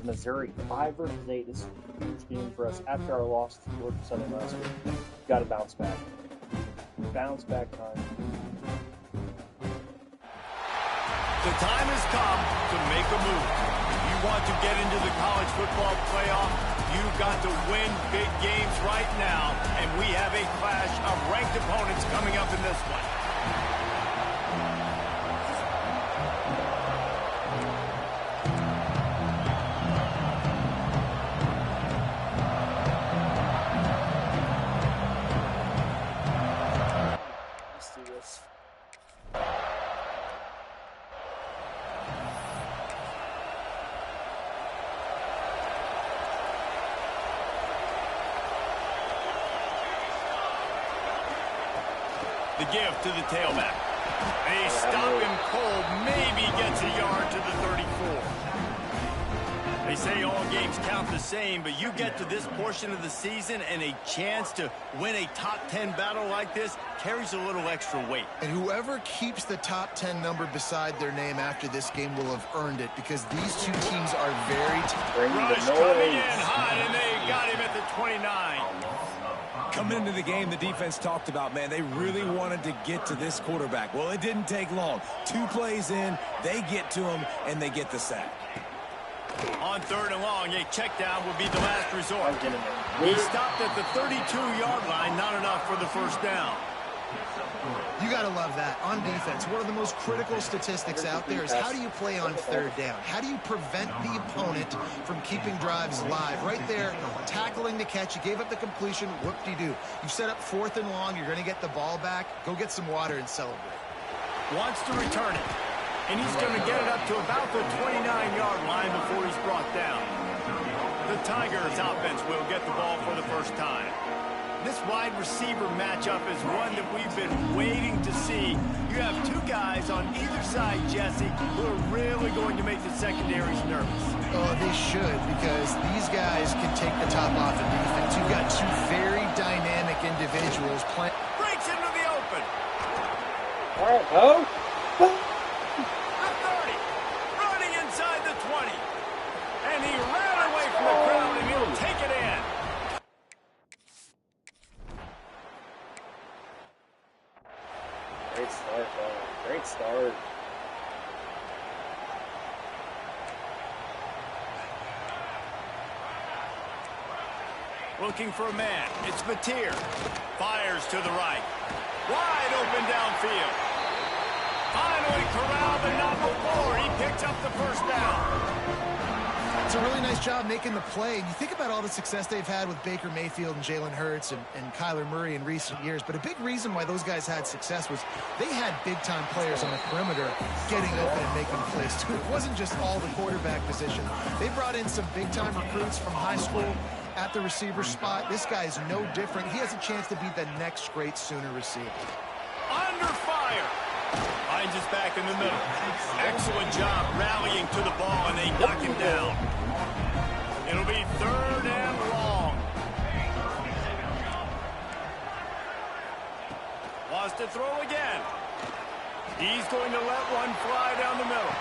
Missouri, 5 versus 8. This is a huge game for us after our loss to Georgia Southern last week. Got to bounce back. Bounce back time. The time has come to make a move. If you want to get into the college football playoff, you've got to win big games right now, and we have a clash of ranked opponents coming up in this one. Let's do this. The give to the tailback. They stop him cold, maybe gets a yard to the 34. They say all games count the same, but you get to this portion of the season and a chance to win a top 10 battle like this carries a little extra weight. And whoever keeps the top 10 number beside their name after this game will have earned it, because these two teams are very... Rush coming in hot, and they got him at the 29. Coming into the game, the defense talked about, man, they really wanted to get to this quarterback. Well, it didn't take long. 2 plays in, they get to him, and they get the sack. On 3rd and long, a check down would be the last resort. He stopped at the 32-yard line, not enough for the first down. You got to love that. On defense, one of the most critical statistics out there is how do you play on 3rd down? How do you prevent the opponent from keeping drives live? Right there, tackling the catch. You gave up the completion. Whoop-de-doo. You set up 4th and long. You're going to get the ball back. Go get some water and celebrate. Wants to return it. And he's going to get it up to about the 29-yard line before he's brought down. The Tigers offense will get the ball for the first time. This wide receiver matchup is one that we've been waiting to see. You have 2 guys on either side, Jesse, who are really going to make the secondaries nervous. Oh, they should, because these guys can take the top off of defense. You've got 2 very dynamic individuals playing. Breaks into the open. All right, Bo. The 30. Running inside the 20. And he ran away from the crowd, and he'll take it in. Great start, Bo. Great start. Looking for a man. It's Mateer. Fires to the right. Wide open downfield. Finally corralled, but not before. He picks up the first down. It's a really nice job making the play. And you think about all the success they've had with Baker Mayfield and Jalen Hurts and Kyler Murray in recent years. But a big reason why those guys had success was they had big-time players on the perimeter getting open and making plays, too. It wasn't just all the quarterback position. They brought in some big-time recruits from high school at the receiver spot. This guy is no different. He has a chance to be the next great Sooner receiver. Under fire. Finds his back in the middle. Excellent job rallying to the ball, and they knock him down. It'll be 3rd and long. Wants to throw again. He's going to let one fly down the middle.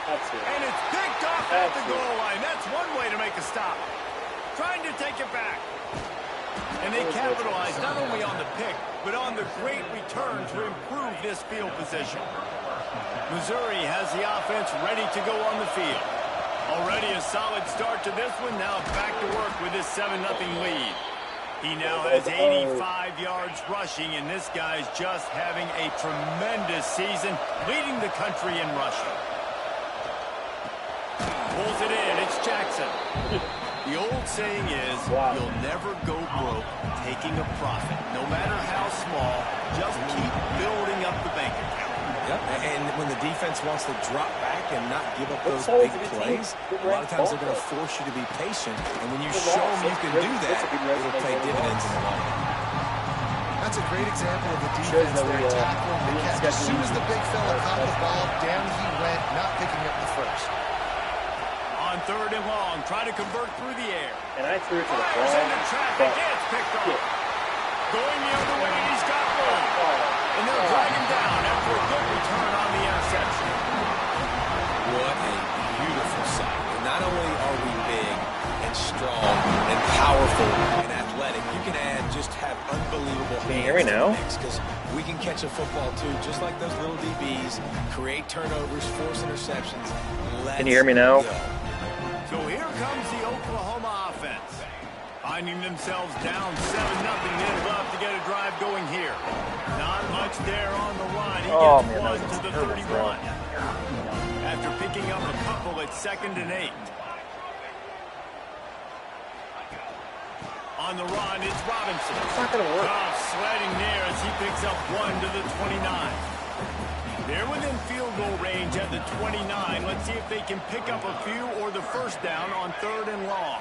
That's it. And it's picked off at the goal line. That's one way to make a stop. Trying to take it back. And they capitalize not only on the pick, but on the great return to improve this field position. Missouri has the offense ready to go on the field. Already a solid start to this one. Now back to work with his 7-0 lead. He now has 85 yards rushing, and this guy's just having a tremendous season, leading the country in rushing. Pulls it in. It's Jackson. The old saying is, you'll never go broke taking a profit. No matter how small, just keep building up the bank account. Yep, and when the defense wants to drop back and not give up those big plays, a lot of times they're going to force you to be patient. And when you show them you can do that, it'll pay dividends in the long run. That's a great example of the defense there tackling the catch. As soon as the big fella caught the ball, down he went, not picking up the first. On 3rd and long, try to convert through the air. And I threw it to the Fires ball. into traffic. It's picked off. Going the other way, he's got room. And they'll drag him down after a good return on the interception. What a beautiful sight. And not only are we big, physical and athletic. You can add just have unbelievable hands. Can you hear me now? Because we can catch a football too, just like those little DBs, create turnovers, force interceptions. Can you hear me now? Go. So here comes the Oklahoma offense. Finding themselves down 7-0, they'd love to get a drive going here. Not much there on the line. He gets one to the 31. After picking up a couple at 2nd and 8. On the run, it's Robinson. It's not going to work. Tough sledding there as he picks up one to the 29. They're within field goal range at the 29. Let's see if they can pick up a few or the first down on 3rd and long.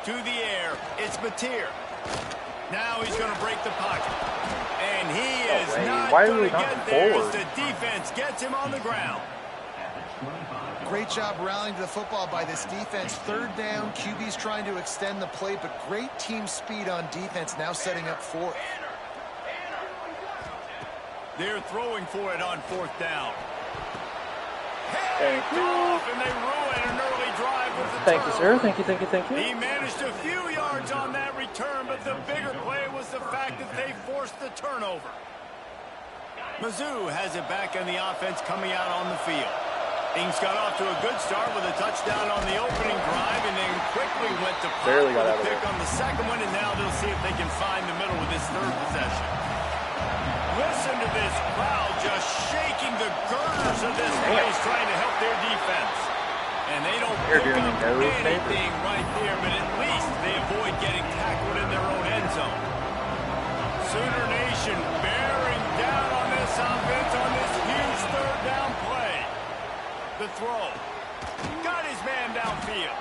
To the air, it's Mateer. Now he's going to break the pocket. And he is not going to get there as the defense gets him on the ground. Great job rallying to the football by this defense. 3rd down, QB's trying to extend the play, but great team speed on defense, now setting up 4th. They're throwing for it on 4th down. Thank you. And they ruin an early drive with the Thank you, sir. Thank you, thank you, thank you. He managed a few yards on that return, but the bigger play was the fact that they forced the turnover. Mizzou has it back in the offense coming out on the field. Ings got off to a good start with a touchdown on the opening drive and then quickly went to pop with a pick on the second one, and now they'll see if they can find the middle with this 3rd possession. Listen to this crowd just shaking the girders of this place trying to help their defense. And they don't pick up anything right there, but at least they avoid getting tackled in their own end zone. Sooner Nation bearing down on this offense on this huge 3rd down play. The throw. Got his man downfield.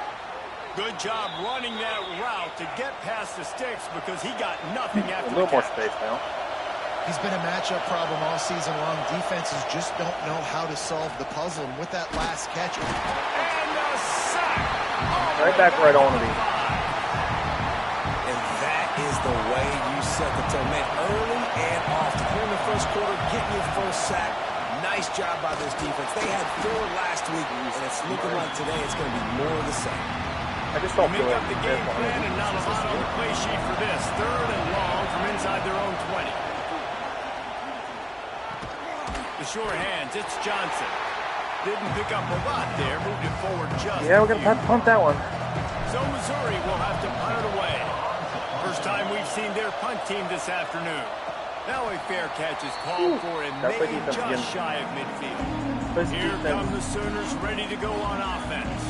Good job running that route to get past the sticks because he got nothing after a little more space now. He's been a matchup problem all season long. Defenses just don't know how to solve the puzzle. And with that last catch. And a sack. Right back where I don't want to be. And that is the way you set the tone. Man, early and often. Here in the first quarter, getting your first sack. Nice job by this defense. They had 4 last week, and it's looking like today it's going to be more of the same. I just don't make feel up the game plan and not a lot on the play sheet for this. 3rd and long from inside their own 20. The sure hands, it's Johnson. Didn't pick up a lot there, moved it forward just. Yeah, we're going to punt that one. So Missouri will have to punt it away. First time we've seen their punt team this afternoon. Now a fair catch is called for and made just shy of midfield. Here come the Sooners ready to go on offense.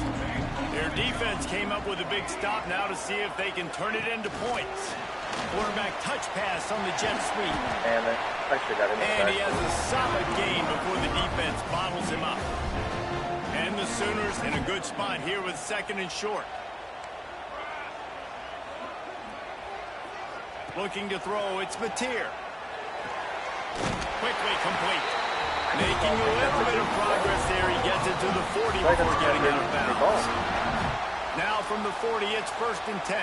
Their defense came up with a big stop now to see if they can turn it into points. Quarterback touch pass on the jet sweep. Damn it. I should have got him. And he has a solid gain before the defense bottles him up. And the Sooners in a good spot here with 2nd and short. Looking to throw, it's Mateer. Quickly complete. Making a little bit of progress there. He gets it to the 40 before getting out of bounds. Now from the 40, it's 1st and 10.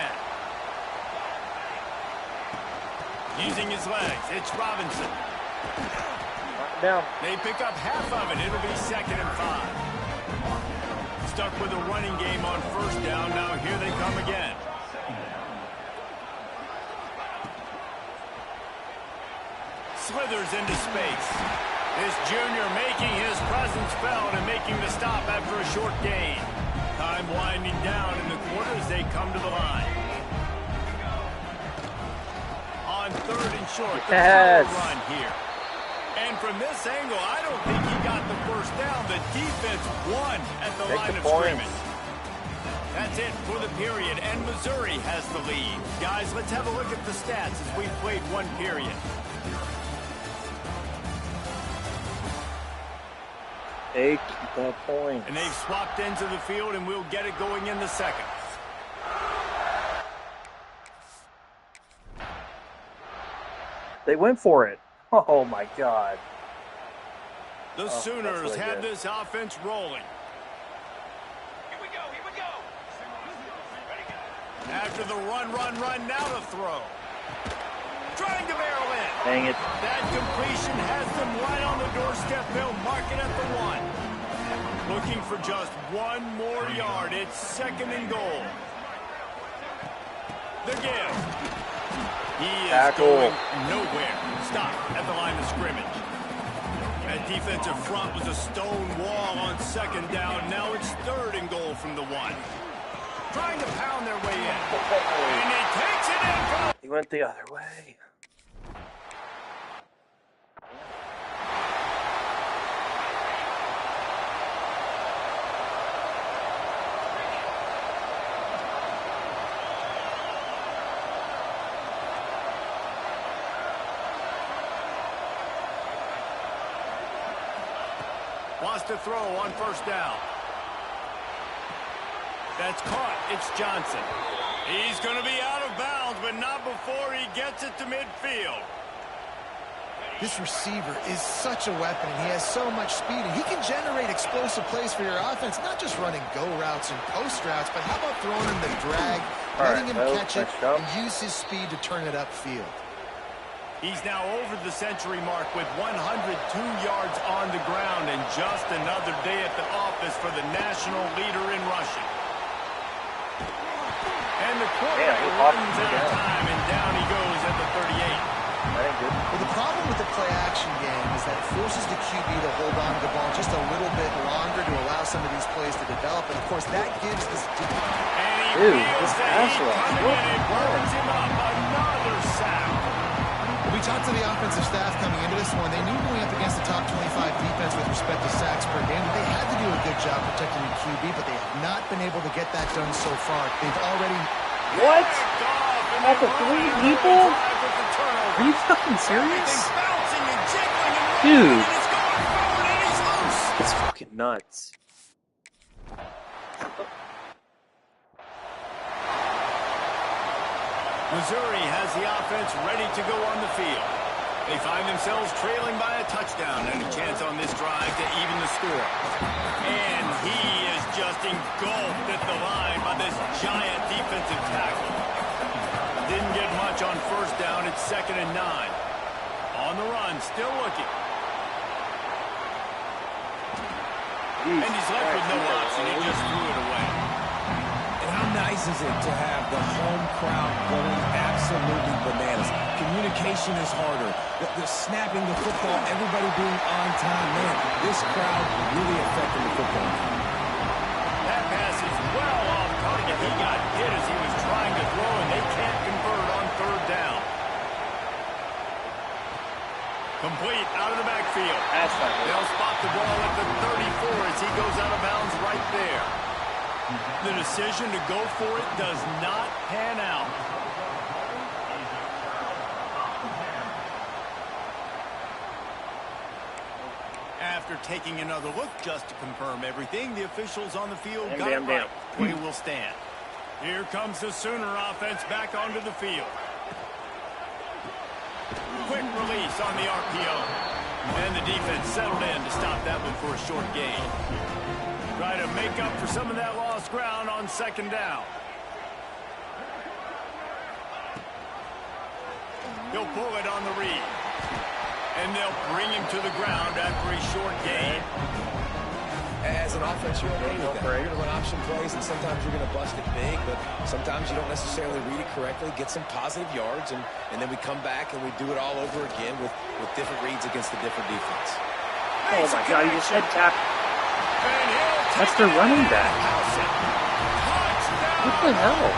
Using his legs, it's Robinson. Down. They pick up half of it. It'll be 2nd and 5. Stuck with a running game on 1st down. Now here they come again. Slithers into space. This junior making his presence felt and making the stop after a short gain. Time winding down in the quarter as they come to the line. On 3rd and short, the run here. And from this angle, I don't think he got the first down. The defense won at the line of scrimmage. That's it for the period, and Missouri has the lead. Guys, let's have a look at the stats as we've played one period. Take the point. And they've swapped ends of the field, and we'll get it going in the 2nd. They went for it. Oh, my God. The Sooners have this offense rolling. Here we go, here we go. After the run, now the throw. Trying to barrel in. Dang it. That completion has them right on the doorstep. They'll mark it at the 1. Looking for just 1 more yard. It's 2nd and goal. The give. He is Tackle. going nowhere. Stop at the line of scrimmage. That defensive front was a stone wall on second down. Now it's 3rd and goal from the 1. Trying to pound their way in. And he takes it in for... He went the other way. Wants to throw on 1st down. That's caught. It's Johnson. He's going to be out of bounds, but not before he gets it to midfield. This receiver is such a weapon, and he has so much speed, and he can generate explosive plays for your offense, not just running go routes and post routes, but how about throwing him the drag, letting him catch it, and use his speed to turn it upfield. He's now over the century mark with 102 yards on the ground, and just another day at the office for the national leader in rushing. And the quarterback runs out of time, and down he goes at the 38. That ain't good. Well, the problem with the play-action game is that it forces the QB to hold on to the ball just a little bit longer to allow some of these plays to develop, and of course that gives this... And he feels that he's coming in and burns him up. Another sack. We talked to the offensive staff coming into this one. They knew going up against the top 25 defense with respect to sacks per game. They had to do a good job protecting the QB, but they have not been able to get that done so far. They've already... What? After 3 people? Are you fucking serious? Dude. It's fucking nuts. Missouri has the offense ready to go on the field. They find themselves trailing by a touchdown and a chance on this drive to even the score. And he is just engulfed at the line by this giant defensive tackle. Didn't get much on 1st down. It's 2nd and 9. On the run, still looking. And he's left with no option. He just threw it away. And how nice is it to have the home crowd going absolutely bananas? Communication is harder. The snapping the football, everybody being on time. Man, this crowd really affecting the football. That pass is well off target. He got hit as he was trying to throw, and they can't convert on 3rd down. Complete out of the backfield. They'll spot the ball at the 34 as he goes out of bounds right there. The decision to go for it does not pan out. After taking another look just to confirm everything, the officials on the field got it right. Play will stand. Here comes the Sooner offense back onto the field. Quick release on the RPO. And the defense settled in to stop that one for a short gain. Try to make up for some of that lost ground on 2nd down. He'll pull it on the read. And they'll bring him to the ground after a short gain. As an offense, you're okay with that. You're going to run option plays, and sometimes you're going to bust it big, but sometimes you don't necessarily read it correctly, get some positive yards, and then we come back and we do it all over again with different reads against the different defense. Oh my God, you just said tap. That's their running back. What the hell?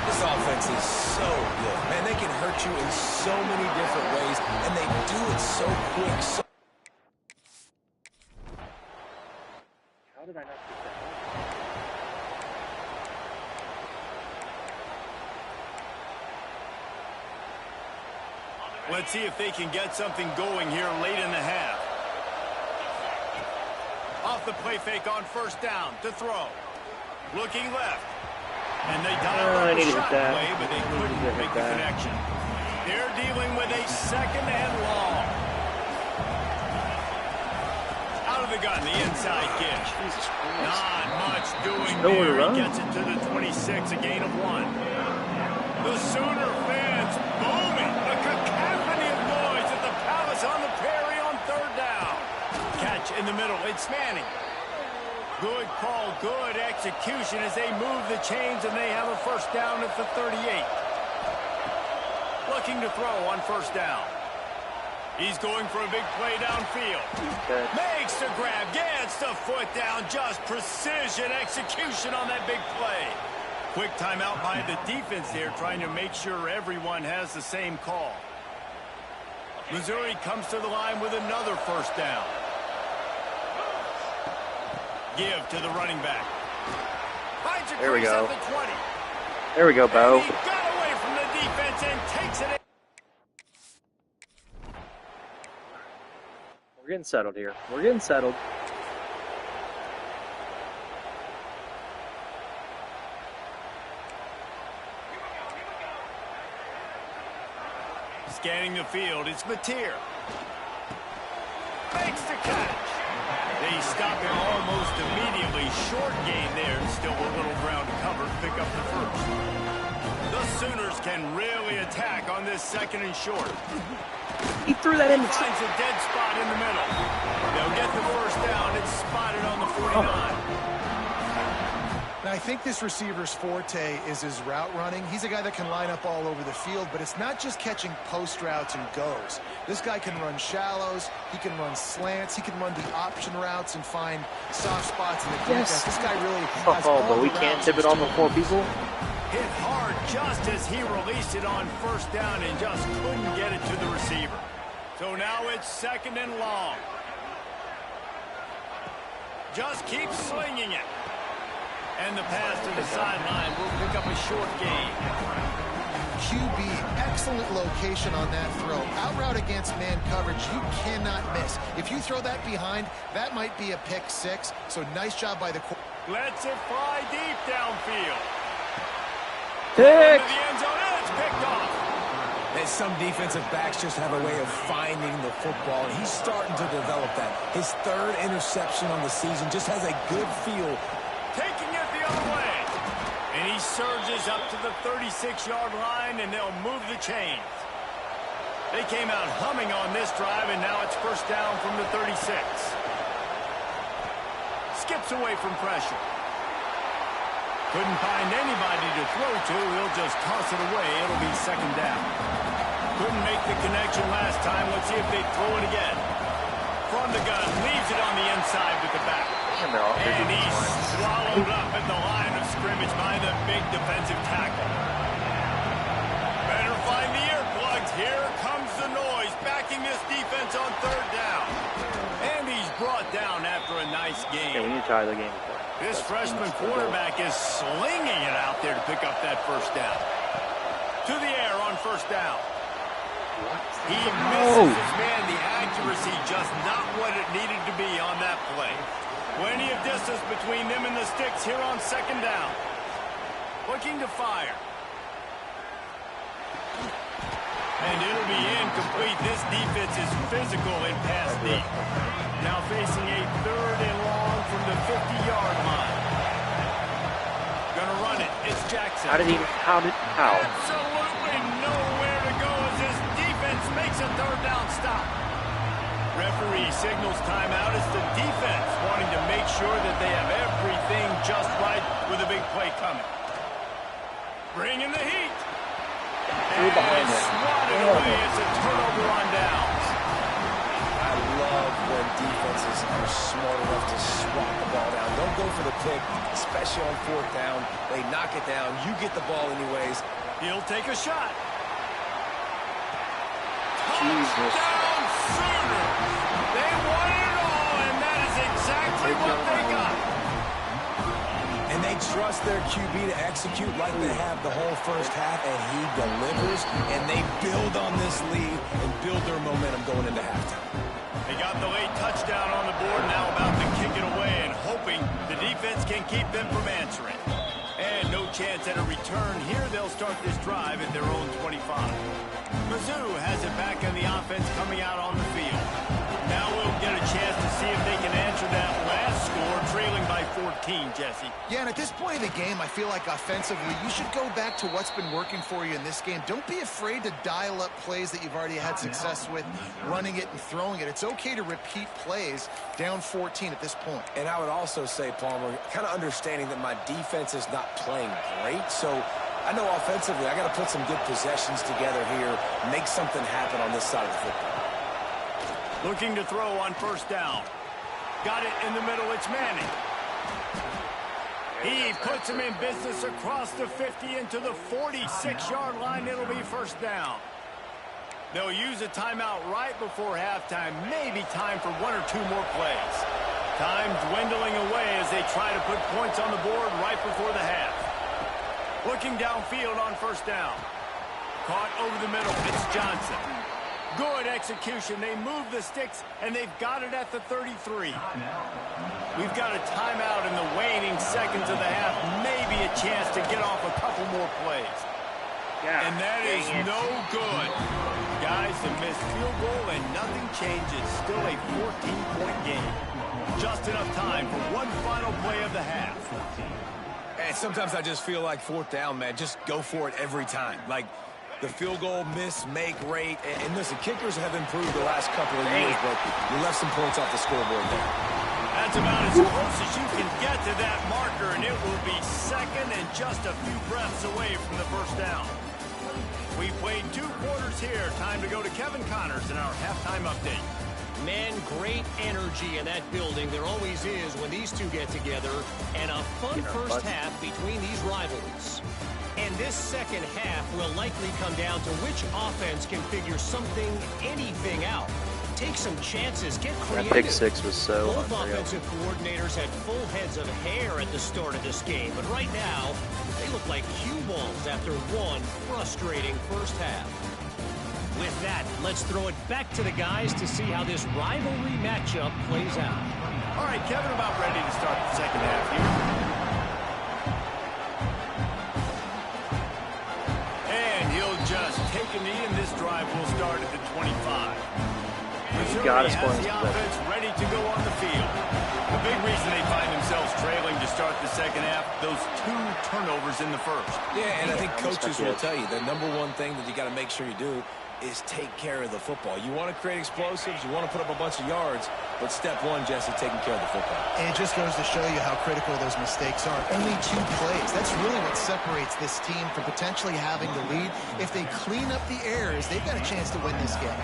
This offense is so good. Man, they can hurt you in so many different ways, and they do it so quick. How did I not pick that up? Let's see if they can get something going here late in the half. Off the play fake on 1st down to throw. Looking left. And they dialed up a shot play, but they couldn't make the connection. They're dealing with a 2nd and long. Out of the gun, the inside kick. Not much doing there. He gets it to the 26, a gain of 1. The Sooner fans booming. A cacophony of noise at the Palace on the Prairie on 3rd down. Catch in the middle. It's Manning. Good call, good execution as they move the chains, and they have a first down at the 38. Looking to throw on first down. He's going for a big play downfield. Makes the grab, gets the foot down. Just precision execution on that big play. Quick timeout by the defense there, trying to make sure everyone has the same call. Missouri comes to the line with another first down. Give to the running back. There we go. The 20. There we go, Bo. And he got away from the defense and takes it in. We're getting settled here. We're getting settled. Scanning the field, it's Mateer. Makes the catch. They stop him almost immediately. Short gain there. Still a little ground to cover. Pick up the first. The Sooners can really attack on this second and short. He threw that in. Finds a dead spot in the middle. They'll get the first down. It's spotted on the 49. Now, I think this receiver's forte is his route running. He's a guy that can line up all over the field, but it's not just catching post routes and goes. This guy can run shallows, he can run slants, he can run the option routes and find soft spots in the defense. This guy really has all but we the can't routes tip it on before people. Hit hard just as he released it on first down and just couldn't get it to the receiver. So now it's second and long. Just keep slinging it. And the pass to the sideline will pick up a short gain. QB, excellent location on that throw. Out route against man coverage, you cannot miss. If you throw that behind, that might be a pick six. So nice job by the quarterback. Lets it fly deep downfield. Pick! Into the end zone, and it's picked off. And some defensive backs just have a way of finding the football, and he's starting to develop that. His third interception on the season, just has a good feel. Taking it the other way. And he surges up to the 36-yard line, and they'll move the chains. They came out humming on this drive, and now it's first down from the 36. Skips away from pressure. Couldn't find anybody to throw to. He'll just toss it away. It'll be second down. Couldn't make the connection last time. Let's see if they throw it again. From the gun, leaves it on the inside with the back. And he's swallowed up at the line of scrimmage by the big defensive tackle. Better find the earplugs. Here comes the noise, backing this defense on third down. And he's brought down after a nice game. Okay, we need to tie the game. This freshman quarterback is slinging it out there to pick up that first down. To the air on first down. He misses his man. The accuracy just not what it needed to be on that play. Plenty of distance between them and the sticks here on second down. Looking to fire. And it'll be incomplete. This defense is physical in pass deep. Now facing a third and long from the 50-yard line. Gonna run it. It's Jackson. How? Absolutely nowhere to go as this defense makes a third down stop. Referee signals timeout as the defense wanting to make sure that they have everything just right with a big play coming. Bringing the heat. And swatted away. It's a turnover on downs. I love when defenses are smart enough to swat the ball down. Don't go for the pick, especially on fourth down. They knock it down. You get the ball anyways. He'll take a shot. Jesus. Touchdown Sooners. They won it all, and that is exactly what they got. And they trust their QB to execute like they have the whole first half, and he delivers, and they build on this lead and build their momentum going into halftime. They got the late touchdown on the board, now about to kick it away and hoping the defense can keep them from answering. And no chance at a return here. They'll start this drive at their own 25. Mizzou has it back on the offense coming out on the field. Now we'll get a chance to see if they can answer that last score, trailing by 14, Jesse. Yeah, and at this point in the game, I feel like offensively, you should go back to what's been working for you in this game. Don't be afraid to dial up plays that you've already had success with, running it and throwing it. It's okay to repeat plays down 14 at this point. And I would also say, Palmer, kind of understanding that my defense is not playing great, so I know offensively I got to put some good possessions together here, make something happen on this side of the football. Looking to throw on first down. Got it in the middle. It's Manning. He puts him in business across the 50 into the 46-yard line. It'll be first down. They'll use a timeout right before halftime. Maybe time for one or two more plays. Time dwindling away as they try to put points on the board right before the half. Looking downfield on first down. Caught over the middle. It's Johnson. Good execution. They move the sticks, and they've got it at the 33. We've got a timeout in the waning seconds of the half. Maybe a chance to get off a couple more plays. And that is no good. Guys, a missed field goal, and nothing changes. Still a 14-point game. Just enough time for one final play of the half. And sometimes I just feel like fourth down, man, just go for it every time. Like, the field goal miss, make rate. And listen, kickers have improved the last couple of years, but you left some points off the scoreboard there. That's about as close as you can get to that marker, and it will be second and just a few breaths away from the first down. We played 2 quarters here. Time to go to Kevin Connors in our halftime update. Man, great energy in that building. There always is when these two get together. And a fun first half between these rivalries. And this second half will likely come down to which offense can figure something, anything out. Take some chances, get creative. That pick six was so Both unreal. offensive coordinators had full heads of hair at the start of this game, but right now, they look like cue balls after one frustrating first half. With that, let's throw it back to the guys to see how this rivalry matchup plays out. All right, Kevin, about ready to start the second half here. Just take a knee, and this drive will start at the 25. Missouri has the offense ready to go on the field. The big reason they find themselves trailing to start the second half, those 2 turnovers in the first. Yeah, and I think coaches will tell you the number one thing that you got to make sure you do is take care of the football. You want to create explosives, you want to put up a bunch of yards, but step one, Jesse, taking care of the football. And it just goes to show you how critical those mistakes are. Only 2 plays. That's really what separates this team from potentially having the lead. If they clean up the errors, they've got a chance to win this game.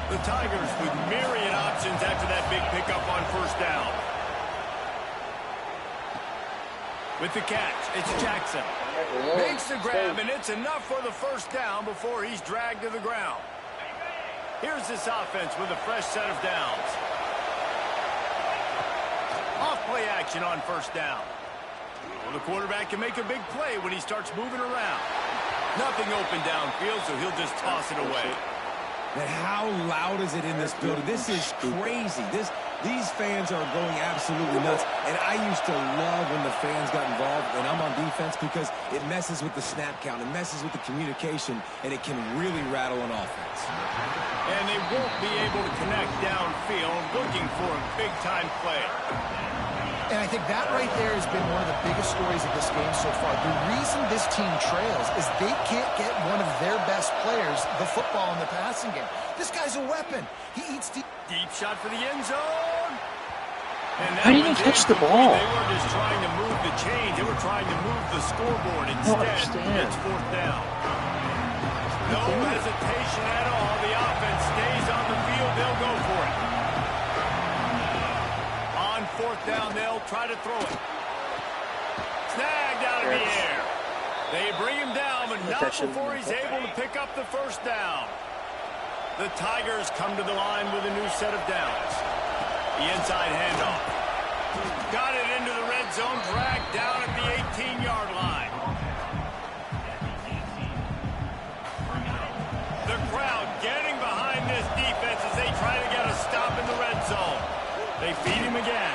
The Tigers with myriad options after that big pickup on first down. With the catch, it's Jackson. Makes the grab, and it's enough for the first down before he's dragged to the ground. Here's this offense with a fresh set of downs. Off-play action on first down. Well, the quarterback can make a big play when he starts moving around. Nothing open downfield, so he'll just toss it away. Man, how loud is it in this building? This is crazy. These fans are going absolutely nuts. And I used to love when the fans got involved, and I'm on defense, because it messes with the snap count. It messes with the communication, and it can really rattle an offense. And they won't be able to connect downfield, looking for a big-time play. And I think that right there has been one of the biggest stories of this game so far. The reason this team trails is they can't get one of their best players the football in the passing game. This guy's a weapon. He eats deep. Deep shot for the end zone. And How did he catch the ball? They were just trying to move the chains. They were trying to move the scoreboard. Instead, it's fourth down. No hesitation at all. The offense stays on the field. They'll go for it. On fourth down, they'll try to throw it. Snagged out of the air. They bring him down, but not before he's able to pick up the first down. The Tigers come to the line with a new set of downs. The inside handoff. Got it into the red zone, dragged down at the 18-yard line. The crowd getting behind this defense as they try to get a stop in the red zone. They feed him again.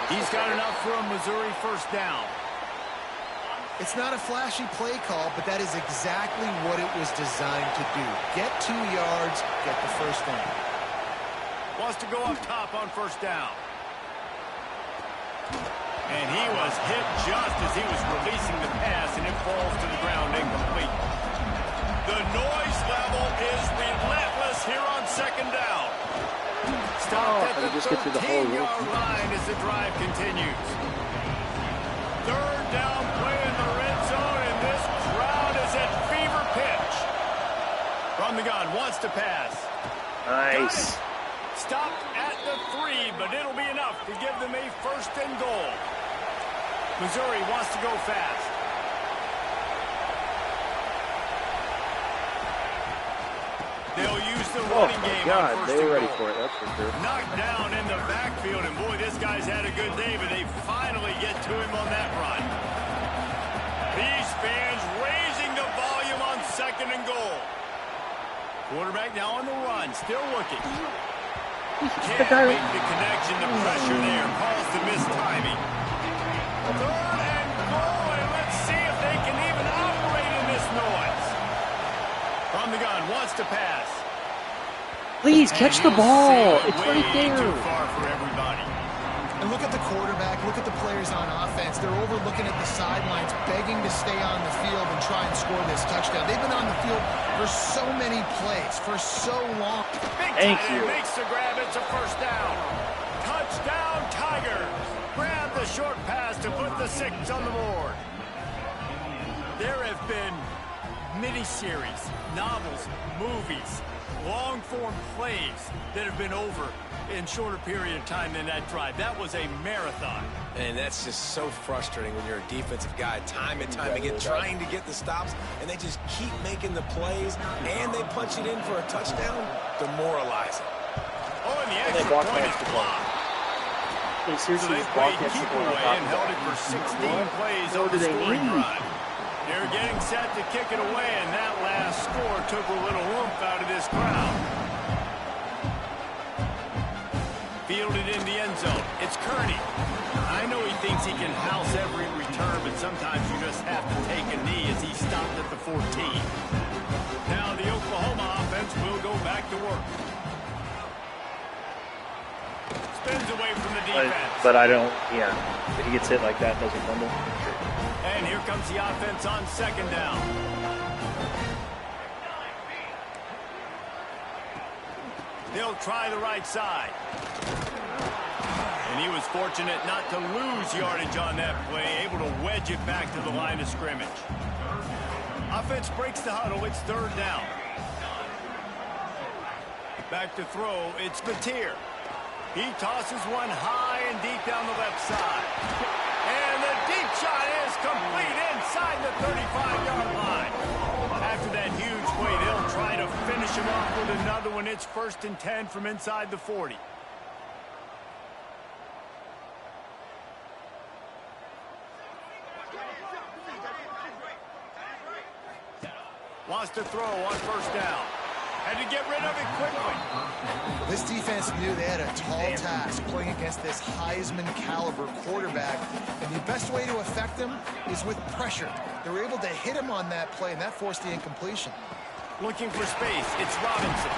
He's got enough for a Missouri first down. It's not a flashy play call, but that is exactly what it was designed to do. Get 2 yards, get the first down. Wants to go up top on first down. And he was hit just as he was releasing the pass, and it falls to the ground incomplete. The noise level is relentless here on second down. Stopped at the 13-yard line as the drive continues. Third down play in the red zone, and this crowd is at fever pitch. From the gun, wants to pass. Nice. Stopped at the 3, but it'll be enough to give them a first and goal. Missouri wants to go fast. They'll use the running game on first they were ready and for goal. it, that's for sure. Knocked down in the backfield, and boy, this guy's had a good day, but they finally get to him on that run. These fans raising the volume on second and goal. Quarterback now on the run, still looking. Can't make the connection, the pressure there caused the mistiming. Third and goal, and let's see if they can even operate in this noise. From the gun, wants to pass. Please catch the ball. It's way right there. Too far for everybody. And look at the quarterback, look at the players on offense. They're overlooking at the sidelines, begging to stay on the field and try and score this touchdown. They've been on the field for so many plays, for so long. Big tight end makes the grab. It's a first down. Touchdown, Tigers. Grab the short pass to put the 6 on the board. There have been miniseries, novels, movies, long-form plays that have been over in shorter period of time than that drive. That was a marathon. And that's just so frustrating when you're a defensive guy, time and time again, trying to get the stops, and they just keep making the plays, and they punch it in for a touchdown. Demoralizing. Oh, and the extra point is blocked. They So seriously they just played blocked that keep shit on away top and of held that. it for 16 plays What on do the they scoring need? drive. They're getting set to kick it away, and that last score took a little oomph out of this crowd. Fielded in the end zone. It's Kearney. I know he thinks he can house every return, but sometimes you just have to take a knee as he stopped at the 14. Now the Oklahoma offense will go back to work. Spins away from the defense. But I don't, if he gets hit like that, doesn't fumble. And here comes the offense on second down. They'll try the right side. And he was fortunate not to lose yardage on that play, able to wedge it back to the line of scrimmage. Offense breaks the huddle. It's third down. Back to throw. It's Mateer. He tosses one high and deep down the left side. And the deep shot is complete inside the 35-yard line. After that huge play, they'll try to finish him off with another one. It's 1st and 10 from inside the 40. Wants to throw on first down. Had to get rid of it quickly. This defense knew they had a tall task playing against this Heisman caliber quarterback, and the best way to affect him is with pressure. They were able to hit him on that play, and that forced the incompletion. Looking for space. It's Robinson.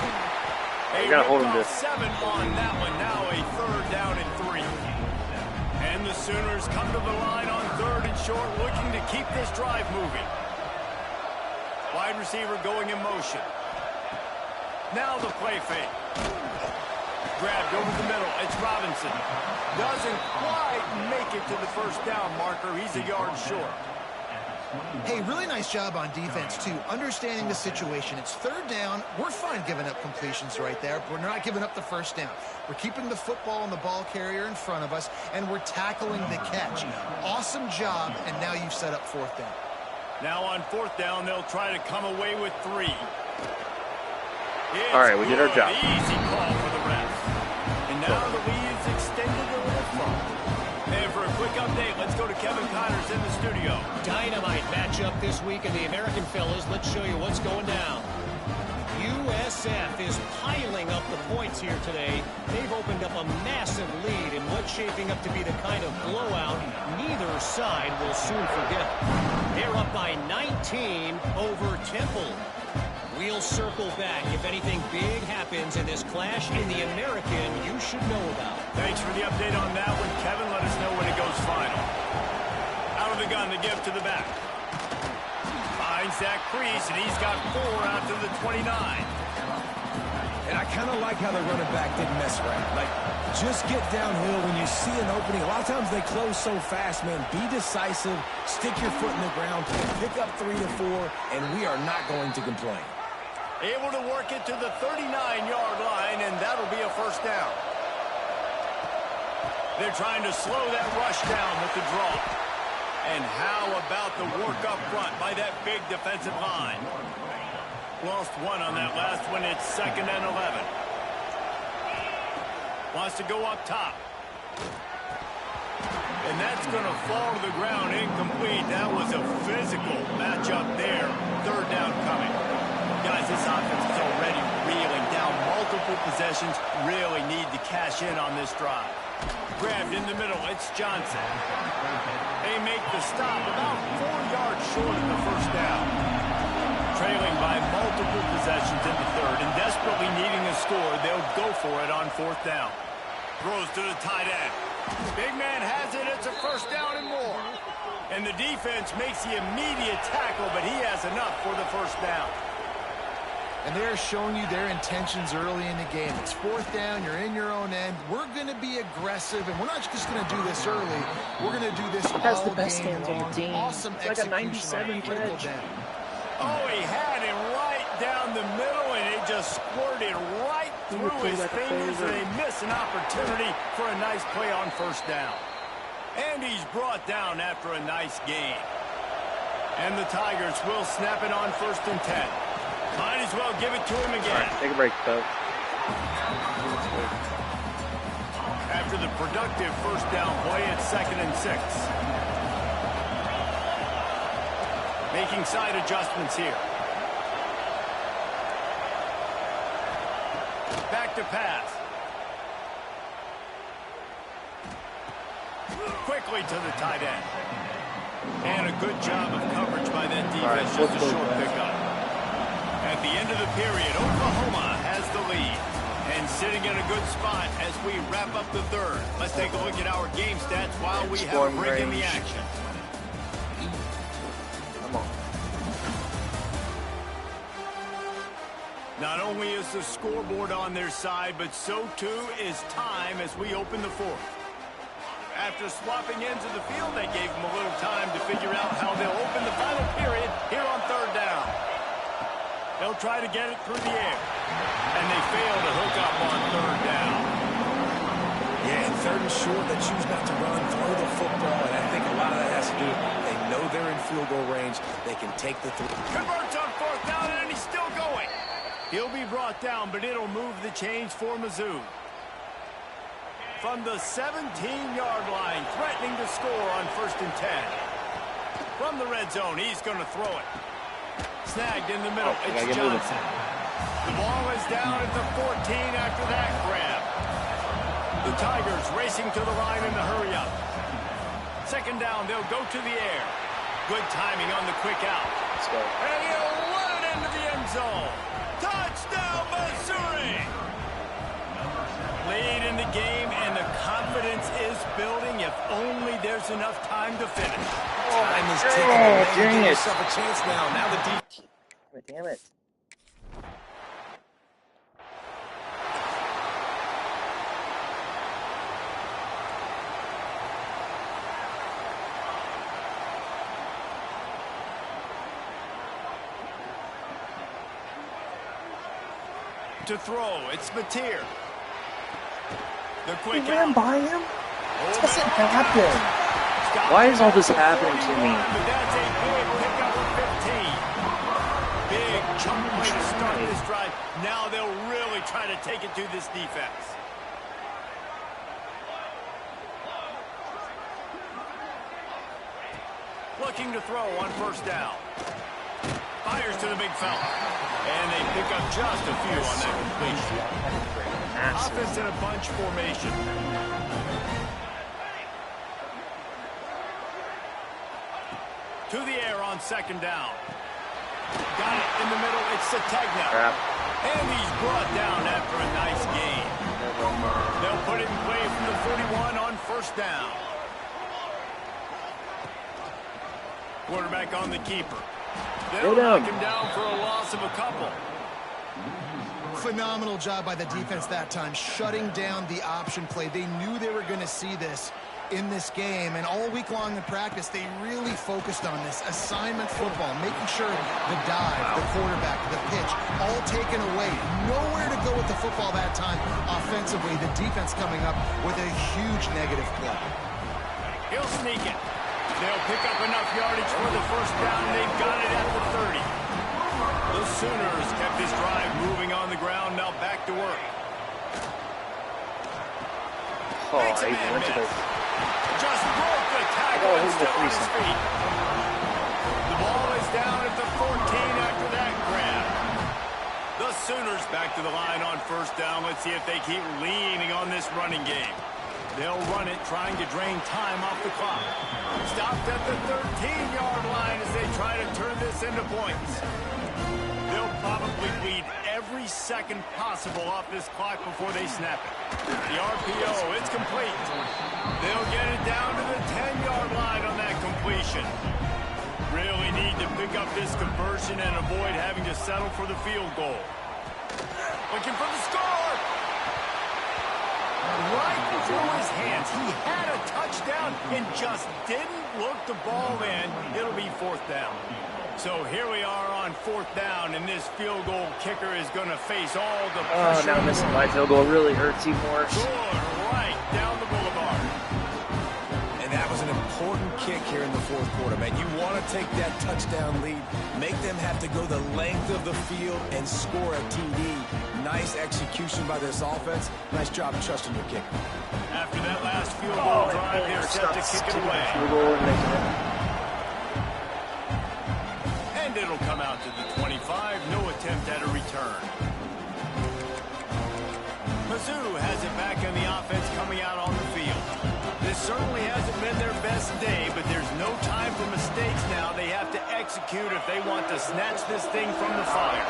You gotta hold him to 7 on that one. Now a third down and 3. And the Sooners come to the line on 3rd and short, looking to keep this drive moving. Wide receiver going in motion. Now the play fake. Grabbed over the middle. It's Robinson. Doesn't quite make it to the first down marker. He's a yard short. Hey, really nice job on defense, too, understanding the situation. It's third down. We're fine giving up completions right there, but we're not giving up the first down. We're keeping the football and the ball carrier in front of us, and we're tackling the catch. Awesome job, and now you've set up 4th down. Now on 4th down, they'll try to come away with 3. All right, we did our job. Easy call for the refs. And now the lead's extended a little further. And for a quick update, let's go to Kevin Connors in the studio. Dynamite matchup this week in the American Fellas. Let's show you what's going down. USF is piling up the points here today. They've opened up a massive lead in what's shaping up to be the kind of blowout neither side will soon forget. They're up by 19 over Temple. We'll circle back if anything big happens in this clash in the American you should know about. Thanks for the update on that one, Kevin. Let us know when it goes final. Out of the gun, the give to the back. Finds that crease, and he's got 4 out to the 29. And I kind of like how the running back didn't mess around. Like, just get downhill when you see an opening. A lot of times they close so fast, man. Be decisive, stick your foot in the ground, pick up 3 to 4, and we are not going to complain. Able to work it to the 39-yard line, and that'll be a first down. They're trying to slow that rush down with the draw. And how about the work up front by that big defensive line? Lost 1 on that last one. It's 2nd and 11. Wants to go up top. And that's going to fall to the ground incomplete. That was a physical matchup there. 3rd down coming. Guys, this offense is already reeling down. Multiple possessions. Really need to cash in on this drive. Grabbed in the middle. It's Johnson. They make the stop about 4 yards short of the first down. Trailing by multiple possessions in the 3rd and desperately needing a score, they'll go for it on 4th down. Throws to the tight end. Big man has it. It's a first down and more. And the defense makes the immediate tackle, but he has enough for the first down. And they're showing you their intentions early in the game. It's 4th down. You're in your own end. We're going to be aggressive, and we're not just going to do this early. We're going to do this all Has the best game hands on long. the team. Awesome It's like a execution 97 on critical catch. down. Oh, he had him right down the middle, and it just squirted right through his fingers, and they miss an opportunity for a nice play on first down. And he's brought down after a nice gain. And the Tigers will snap it on 1st and 10. Might as well give it to him again. All right, take a break, though. After the productive first down play, it's 2nd and 6. Making side adjustments here. Back to pass. Quickly to the tight end. And a good job of coverage by that defense. Right, just a short pickup. At the end of the period, Oklahoma has the lead. And sitting in a good spot as we wrap up the 3rd. Let's take a look at our game stats while we have a break in the action. Come on. Not only is the scoreboard on their side, but so too is time as we open the 4th. After swapping ends of the field, they gave them a little time to figure out how they'll open the final period here on 3rd down. They'll try to get it through the air. And they fail to hook up on 3rd down. Yeah, and 3rd and short, they choose not to run, throw the football, and I think a lot of that has to do with they know they're in field goal range. They can take the throw. Converts on 4th down, and he's still going. He'll be brought down, but it'll move the chains for Mizzou. From the 17-yard line, threatening to score on 1st and 10. From the red zone, he's going to throw it. Snagged in the middle. It's Johnson. The ball is down at the 14 after that grab. The Tigers racing to the line in the hurry up. 2nd down, they'll go to the air. Good timing on the quick out. Let's go. And he'll run it into the end zone. Touchdown, Missouri! Lead in the game, and the confidence is building. If only there's enough time to finish. Time is ticking. dang Give it. yourself a chance now. Now the defense. Damn it. To throw, it's Mateer. The quick He ran out. by him? Oh, Doesn't man. happen. Stop. Why is all this happening to me? But that's a big pickup of 15. Big chunk play to start this drive. Now they'll really try to take it to this defense. Looking to throw on 1st down. Fires to the big fella. And they pick up just a few on that completion. Offense in a bunch formation. To the air on 2nd down. Got it in the middle. It's Sategna. Crap. And he's brought down after a nice gain. They'll put it in play from the 41 on first down. Quarterback on the keeper. They'll knock him down for a loss of a couple. Phenomenal job by the defense that time, shutting down the option play. They knew they were going to see this in this game, and all week long in practice, they really focused on this assignment football, making sure the dive, the quarterback, the pitch, all taken away. Nowhere to go with the football that time offensively. The defense coming up with a huge negative play. He'll sneak it. They'll pick up enough yardage for the first down. They've got it at the 30. The Sooners kept this drive moving on the ground. Now back to work. Oh, he went to the... Just broke the tackle and still on his feet. The ball is down at the 14 after that grab. The Sooners back to the line on first down. Let's see if they keep leaning on this running game. They'll run it, trying to drain time off the clock. Stopped at the 13-yard line as they try to turn this into points. They'll probably bleed every second possible off this clock before they snap it. The RPO, it's complete. They'll get it down to the 10-yard line on that completion. Really need to pick up this conversion and avoid having to settle for the field goal. Looking for the score! Right through his hands. He had a touchdown and just didn't look the ball in. It'll be fourth down. So here we are on fourth down, and this field goal kicker is going to face all the pressure. Oh, now missing my field goal really hurts you more. Good, right down the boulevard. And that was an important kick here in the fourth quarter, man. You want to take that touchdown lead, make them have to go the length of the field and score a TD. Nice execution by this offense. Nice job trusting your kicker. After that last field goal drive, they're set to kick it away. And it'll come out to the 25. No attempt at a return. Mizzou has it back in the offense coming out on the field. This certainly hasn't been their best day, but there's no time for mistakes now. They have to execute if they want to snatch this thing from the fire.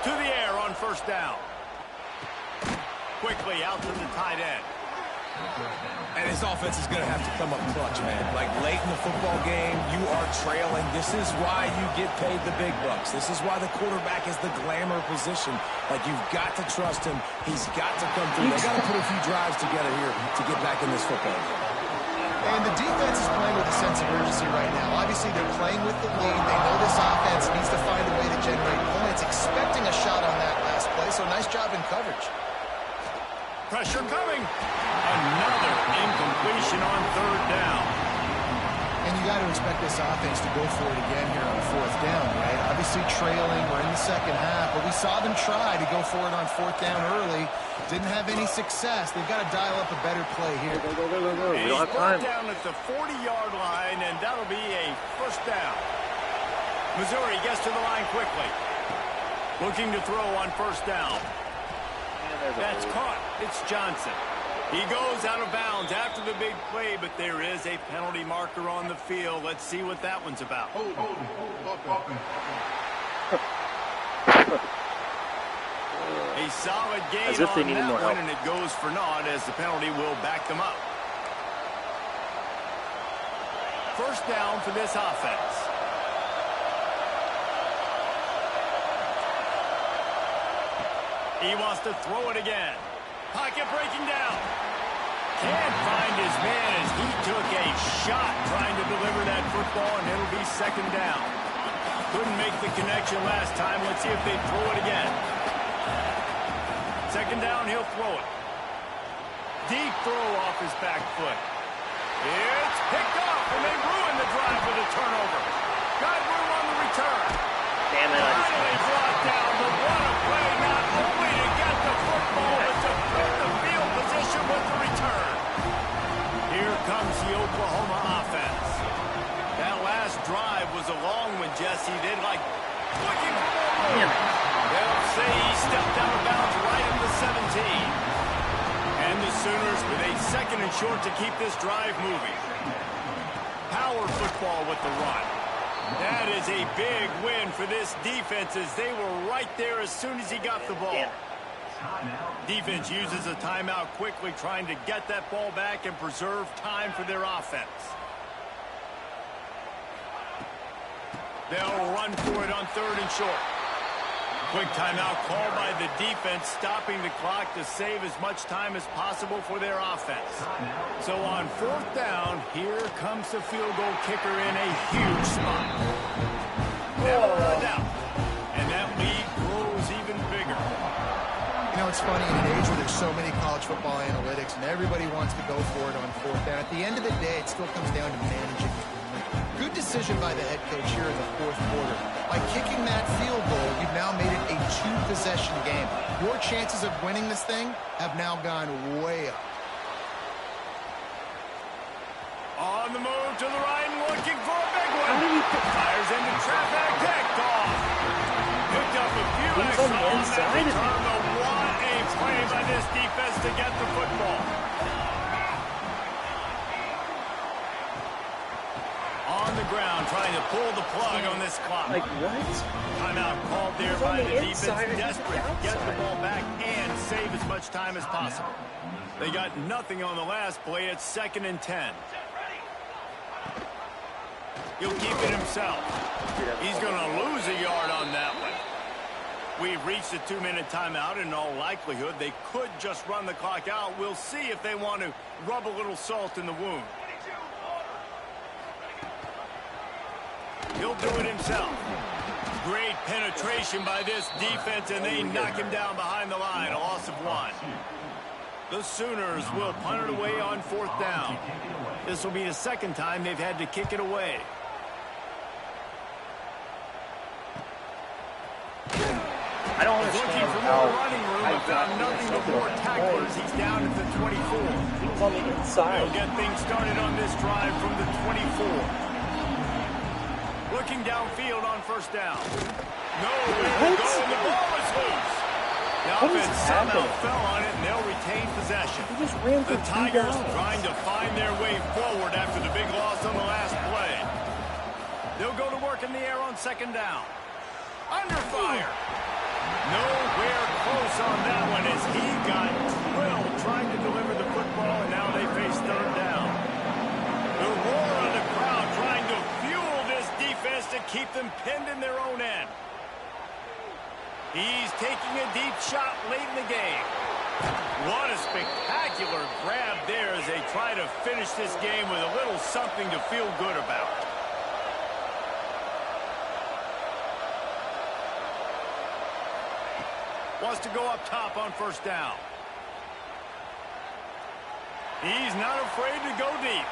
To the air on first down. Quickly out to the tight end. And his offense is going to have to come up clutch, man. Like late in the football game, you are trailing. This is why you get paid the big bucks. This is why the quarterback is the glamour position. Like, you've got to trust him. He's got to come through. They got to put a few drives together here to get back in this football game. And the defense is playing with a sense of urgency right now. Obviously, they're playing with the lead. They know this offense needs to find a way to generate points, expecting a shot on that last play. So nice job in coverage. Pressure coming. Another incompletion on third down. And you got to expect this offense to go for it again here on fourth down, right? Obviously trailing. We're in the second half, but we saw them try to go for it on fourth down early. Didn't have any success. They've got to dial up a better play here. Go. We don't have He's time. down at the 40-yard line, and that'll be a first down. Missouri gets to the line quickly. Looking to throw on first down. That's caught. It's Johnson. He goes out of bounds after the big play, but there is a penalty marker on the field. Let's see what that one's about. A solid gain As if they on needed that more one, help. and it goes for naught as the penalty will back them up. First down for this offense. He wants to throw it again. Pocket breaking down. Can't find his man as he took a shot trying to deliver that football, and it'll be second down. Couldn't make the connection last time. Let's see if they throw it again. Second down, he'll throw it. Deep throw off his back foot. It's picked off, and they ruin the drive with a turnover. Got room on the return. Damn it. Finally brought down, but what a play, not only to get the football, but to put the field position with the return. Here comes the Oklahoma offense. That last drive was a long one, Jesse. They'd like looking for more. They'll say he stepped out of bounds right at the 17. And the Sooners with a second and short to keep this drive moving. power football with the run. That is a big win for this defense as they were right there as soon as he got the ball. Defense uses a timeout quickly, trying to get that ball back and preserve time for their offense. They'll run for it on 3rd and short. Quick timeout called by the defense, stopping the clock to save as much time as possible for their offense. So on 4th down, here comes the field goal kicker in a huge spot. Never a doubt. And that lead grows even bigger. You know, it's funny, in an age where there's so many college football analytics and everybody wants to go for it on 4th down, at the end of the day, it still comes down to managing. Good decision by the head coach here in the 4th quarter. By kicking that field goal, you've now made it a 2-possession game. Your chances of winning this thing have now gone way up. On the move to the right and looking for a big one. Fires into traffic, picked off. Picked up a few extra on that return, but what a play by this defense to get the football. On the ground, trying to pull the plug on this clock. Like, what? Timeout called there by the defense, desperate to get the ball back and save as much time as possible. They got nothing on the last play. It's 2nd and 10. He'll keep it himself. He's going to lose a yard on that one. We've reached a 2-minute timeout. In all likelihood, they could just run the clock out. We'll see if they want to rub a little salt in the wound. He'll do it himself. Great penetration by this defense, and they knock him down behind the line. A loss of 1. The Sooners will punt it away on 4th down. This will be the 2nd time they've had to kick it away. I don't understand how running room, but found nothing but more tacklers. He's down at the 24. He was on the inside. They'll get things started on this drive from the 24. Looking downfield on 1st down. Nowhere to go, and the ball is loose. The offense somehow fell on it, and they'll retain possession. He just ran for The 2 Tigers yards. trying to find their way forward after the big loss on the last play. They'll go to work in the air on 2nd down. Under fire. Nowhere close on that one as he got drilled trying to deliver the football, and now they face 3rd down. The roar of the crowd trying to fuel this defense to keep them pinned in their own end. He's taking a deep shot late in the game. What a spectacular grab there as they try to finish this game with a little something to feel good about. Wants to go up top on 1st down. He's not afraid to go deep.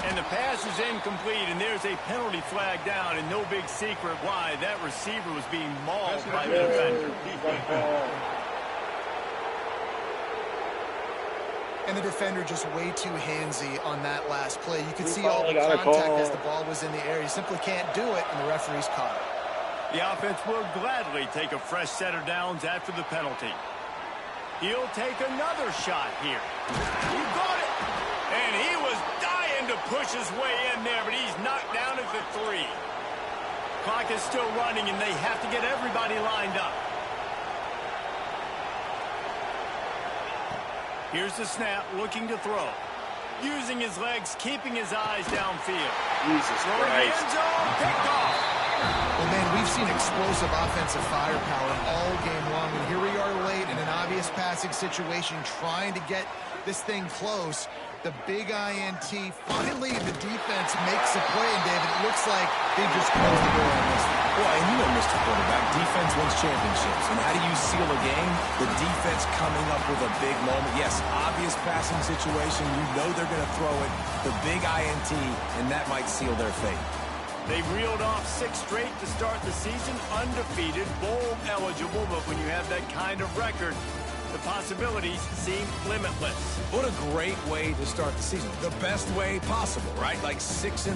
And the pass is incomplete, and there's a penalty flag down, and no big secret why. That receiver was being mauled by the defender. And the defender just way too handsy on that last play. You could see all the contact as the ball was in the air. You simply can't do it, and the referee's caught it. The offense will gladly take a fresh set of downs after the penalty. He'll take another shot here. He got it. And he was dying to push his way in there, but he's knocked down at the 3. Clock is still running, and they have to get everybody lined up. Here's the snap, looking to throw. Using his legs, keeping his eyes downfield. Jesus Christ. End zone, picked off. Well, man, we've seen explosive offensive firepower all game long, and here we are late in an obvious passing situation trying to get this thing close. The big INT, finally the defense makes a play, and David, it looks like they just closed the door on this one. Well, and you know, Mr. Quarterback, defense wins championships. And how do you seal a game? The defense coming up with a big moment. Yes, obvious passing situation. You know they're going to throw it. The big INT, and that might seal their fate. They reeled off 6 straight to start the season, undefeated, bowl eligible, but when you have that kind of record, The possibilities seem limitless. What a great way to start the season. The best way possible, right? Like 6-0,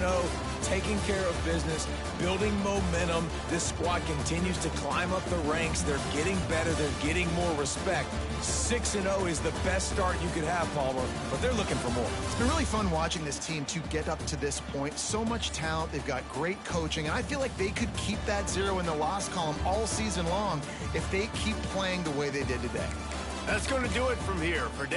taking care of business, building momentum. This squad continues to climb up the ranks. They're getting better. They're getting more respect. 6-0 is the best start you could have, Palmer, but they're looking for more. It's been really fun watching this team to get up to this point. So much talent. They've got great coaching, and I feel like they could keep that 0 in the loss column all season long if they keep playing the way they did today. That's going to do it from here for